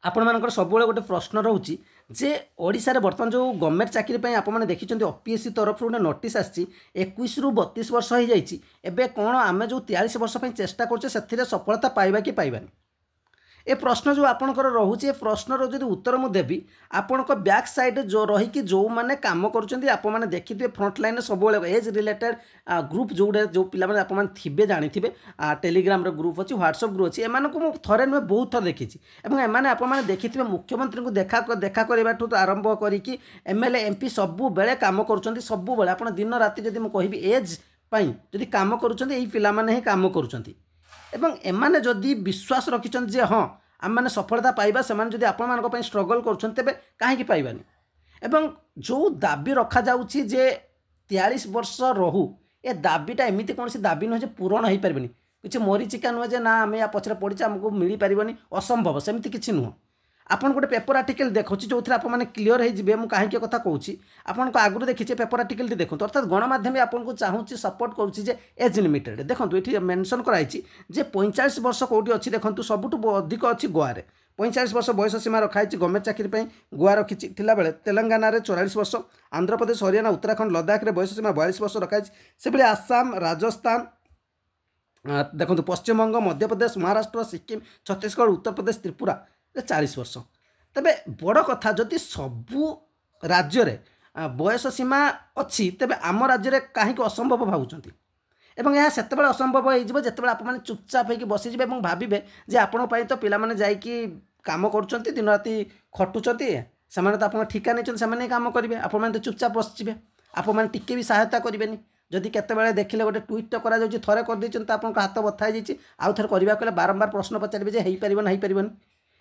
आपण मानकर सब गोटे प्रश्न रोचे जे ओडिशा रे वर्तमान जो गवर्नमेंट चाकरी आपने देखिं ओपीएससी तरफ गोटे नोटिस आसी 21 ରୁ 32 वर्ष हो जाए एवं कौन आम जो 43 वर्ष चेष्टा कर सफलता पाइबा कि पाइबानी ए प्रश्न जो आपंकर रोचे ए प्रश्नर जो उत्तर मुझे देवी आपण बैक साइड जो रहीकि जो मैंने कम कर देखिए फ्रंट लाइन सब एज रिलेटेड ग्रुप जो पिला थे जानी टेलीग्राम ग्रुप अच्छी व्हाट्सएप ग्रुप अच्छी एम थे नुहे बहुत थर देखी एम आपने देखिए मुख्यमंत्री को देखा करने आरंभ करके एमएलए एमपी सब बेले कम कर सब बेले आप दिन राति जब मुझे कहि एज जदि कम कर कम कर एवं एमाने जदि विश्वास रखिछन जे हाँ आम मैंने सफलता पाइबा से जदि आपण स्ट्रगल करुछन तेबे काहेकि पाइबानी एवं जो दाबी रखा जाउछि जे 43 वर्ष रहू ए दाबीटा एमिति कौन दाबी नुहे पूरण हो पारबनी किसी मरीचिका नुहे जे ना आम या पछरे पड़ी आमको मिल पारबनी असंभव सेमती किसी नुह आपन गोटे पेपर आर्टिकल देखुँ जो आपने क्लीयर हो कहीं कथा कहूँ आपन आगुरी देखिए पेपर आर्टिकल देखो अर्थात गणमाध्यम आपको चाहूँगी सपोर्ट करुच्ची एज लिमिटेड देखो ये मेंशन कराई जे 45 वर्ष कौटी अच्छी देखो सबुठ अधिक अच्छी गोवा 45 वर्ष बयस सीमा रखाई गवर्नमेंट चाकरी गोवा रखी बेले तेलंगाना 44 वर्ष आंध्र प्रदेश हरियाणा उत्तराखंड लद्दाख में बयस सीमा 42 वर्ष रखाई से भाई आसाम राजस्थान देखो पश्चिमबंग मध्यप्रदेश महाराष्ट्र सिक्किम छत्तीसगढ़ उत्तर प्रदेश त्रिपुरा 40 वर्ष तेबे बड़ कथा जदि सबू राज्य रे बयस सीमा अच्छी तेबे आम राज्य रे कहीं असंभव भावुंट एवं यह से असंभव हो जिते आप चुपचाप होकर बसीजे और भावे जे आपण तो पिलाने जाकि कम कर दिन राति खटुंट से तो आप ठिका नहीं से कम करेंगे आप चुपचाप बसचे आप टिके भी सहायता करेंगे जदि केतबेले देखिले गोटे ट्वीट करा जाउछि थरे कर दैछन त आपन हाथ बथा जाइछि आउ थरे करबा कले बारंबार प्रश्न पचारिबे जे हेई परिबो नाही परिबोनी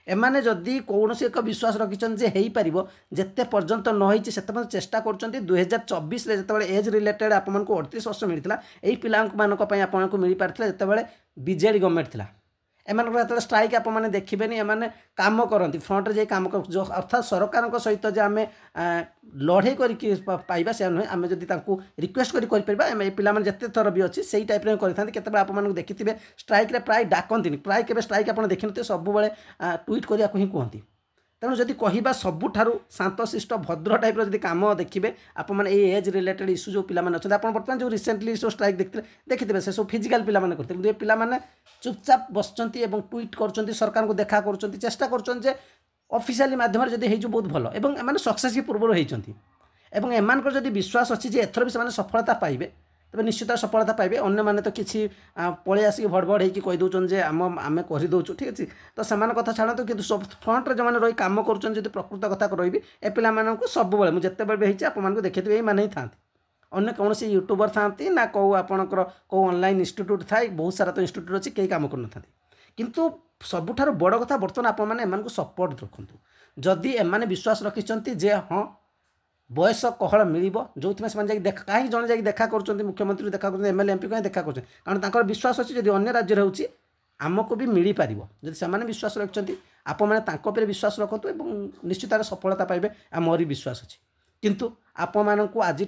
एमाने जदि कौनसी एक विश्वास रखिछन जे हेई परिबो जेते पर्यंत न होइछि सेते पर्यंत चेष्टा करछन्ति 2024 रे जेतेबेले एज रिलेटेड आपमनको 38 वर्ष मिलिथिला एई पिलांक मानक पई आपनको मिलि पारथिला जेतेबेले बीजेडी गवर्नमेंट थिला एमानक जेतेबेले स्ट्राइक आपने देखिबेनी एमाने काम करती फ्रंट रे काम कर जो अर्थात सरकार सहित जे आमे लड़े करके पाइबा से नुहे आम जदि रिक्वेस्ट करें पिला जिते थर भी अच्छी से टाइप करते केत आप देखिए स्ट्राइक प्राय डाकती प्राय के स्ट्राइक आप देखिए सब ट्वीट करने ही कहती तेणु जदि कहवा सबुठारु शांतशिष्ट भद्र टाइप जदि कम देखिए आपने एज रिलेटेड इश्यू जो पिला अच्छा आप बर्तमान जो रिसेंटली जो स्ट्राइक देखिए से सब फिजिकाल पिला करते पिला चुपचाप बसचंती एवं ट्वीट कर सरकार को देखा कर चेष्टा कर ऑफिशियली माध्यम जब हो बहुत भल एवं एम सक्सेस भी पूर्व होती एवं एम जदि विश्वास अच्छी एथर भी से सफलता पाइबे तेज निश्चित सफलता पाइबे अन्य माने तो किसी पलि आसिक भड़बड़ होगी कहीदे जे आम करदे ठीक अच्छे तो से कथा छाड़ू कि सब फ्रंट रे जो रही कम कर प्रकृत कथा रही ए पिला सब मुझे जिते भी आपको देखिए ये मैंने ही था अन्य कौन सी यूट्यूबर था ना कौ आपणकर कौ ऑनलाइन इंस्टीट्यूट थाए बहुत सारा तो इंस्टीट्यूट अच्छी कई कम कर किंतु सबुठार बड़ कथा बर्तमान आपको सपोर्ट रखु जदि एम विश्वास रखिंट जे हाँ बयस कहल मिल जो कहीं जन जा देखा कर मुख्यमंत्री देखा कर एमएलए एमपी कहीं देखा कर कारण विश्वास अच्छी जब अन्य राज्य होची आमको भी मिल पार जब से विश्वास रखिंट आप मैंने विश्वास रखु और निश्चित सफलता पाइबे मोर विश्वास अच्छी किंतु आप आज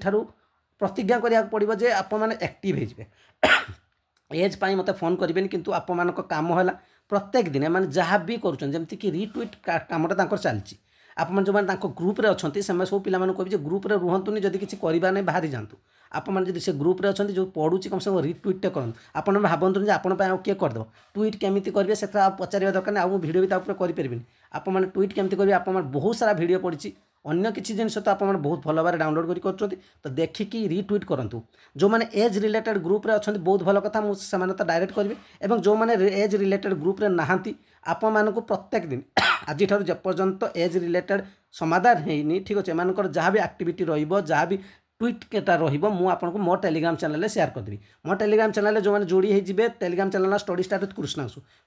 प्रतिज्ञा करा पड़ो जे आप एक्टिव हो एज पाई मते फोन करेंगे किंतु आप काम है प्रत्येक दिन मैंने जहाँ भी करमती कि रिट्वीट कमटा चलती आप जो ग्रुप रे अच्छा से सब पिला कहे ग्रुप रे रुहतुनि जदि किसी करवा नहीं बाहरी जातु आप से ग्रुप रे अच्छा जो पढ़ुची कम से कम रिट्वीट करूँ आप भावतुनि आपन किए करदेव ट्वीट केमी करेंगे से पचार दरकार नहीं भिडियो भी करें आप ट्वीट केमी करेंगे आप बहुत सारा भिडियो पड़ी अन्य किसी जिन तो आप बहुत भल भाव डाउनलोड कर तो देखिकी रिट्वीट करूँ जो मैंने एज रिलेटेड ग्रुप रे अच्छा बहुत भल कथा मुझे तो डायरेक्ट करी और जो मैंने एज रिलेटेड ग्रुप रे नहांती आप मानक प्रत्येक दिन आज जेपर्यंत एज रिलेटेड समाधान होनी ठीक अच्छे एम जहाँ भी एक्टिविटी रहा भी ट्वीट केटा रहिबो मु आपनको मो टेलीग्राम चैनल शेयर कर देबी मो टेलीग्राम चैनल जो मैंने जोड़ी होइजिबे Telegram channel study start with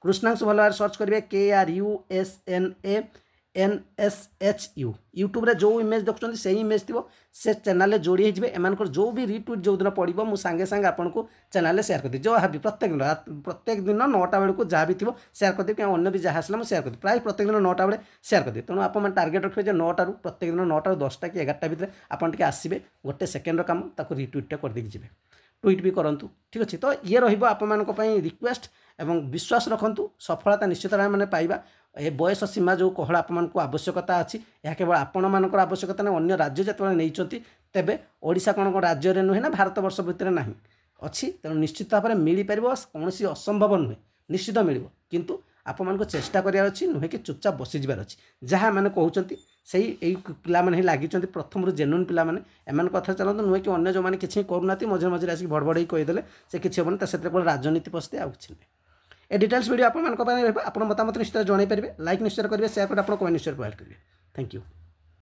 Krishnanshu भल सर्च करेंगे KRUSNANSHU यूट्यूब रे जो इमेज देखुं से इमेज थी से चैनल जोड़ी होइजिबे एमानकर जो भी रिट्वीट जो दिन पड़ो मु सांगे सांगे आपको चैनल शेयर कर दी जो हाँ प्रत्येक दिन 9टा बेलू जहाँ भी थी शेयर कर देवी अन्य भी जहाँ आसला शेयर कर दी प्राय प्रत्येक दिन 9टा बेले शेयर कर दी तेणु आप टार्गेट रखिए 9टारू प्रत्येक दिन 9टारू 10टा कि 11टा भितर आपन आसबे गोटे सेकेंडर काम ताको रिट्वीट कर देके जी ट्वीट भी करूँ ठीक अच्छे तो ये रही रिक्वेस्ट ଏବଂ ବିଶ୍ୱାସ ରଖନ୍ତୁ ସଫଳତା ନିଶ୍ଚିତ ଭାବେ ମାନେ ପାଇବା। ए बयस सीमा जो कहला आपको आवश्यकता अच्छी यह केवल आपणकर आवश्यकता ना अन्य राज्य जो नहीं तेबे ओडिशा कौन कौन राज्य में नुहे ना भारत वर्ष भितर ना अच्छी तेणु निश्चित भाव में मिल पार कौन असंभव नुहे निश्चित मिल किंतु आपको चेष्टा करार अच्छी नुहे कि चुपचाप बसीजार अच्छी जहाँ मैंने कहते से पाने लगी प्रथम जेन्युइन पाने एम कथा चलते नुहे कि अन्य जो मैंने किसी करूना मझे मझे आसिक भड़बड़ कहीदे से किसी हेनी से राजनीति पशते आ कि ए डिटेल्स वीडियो आप मतामत निश्चित जन पारे लाइक निश्चय करेंगे शेयर करेंगे आप कमेंट निश्चय प्रोवाइड करेंगे। Thank you.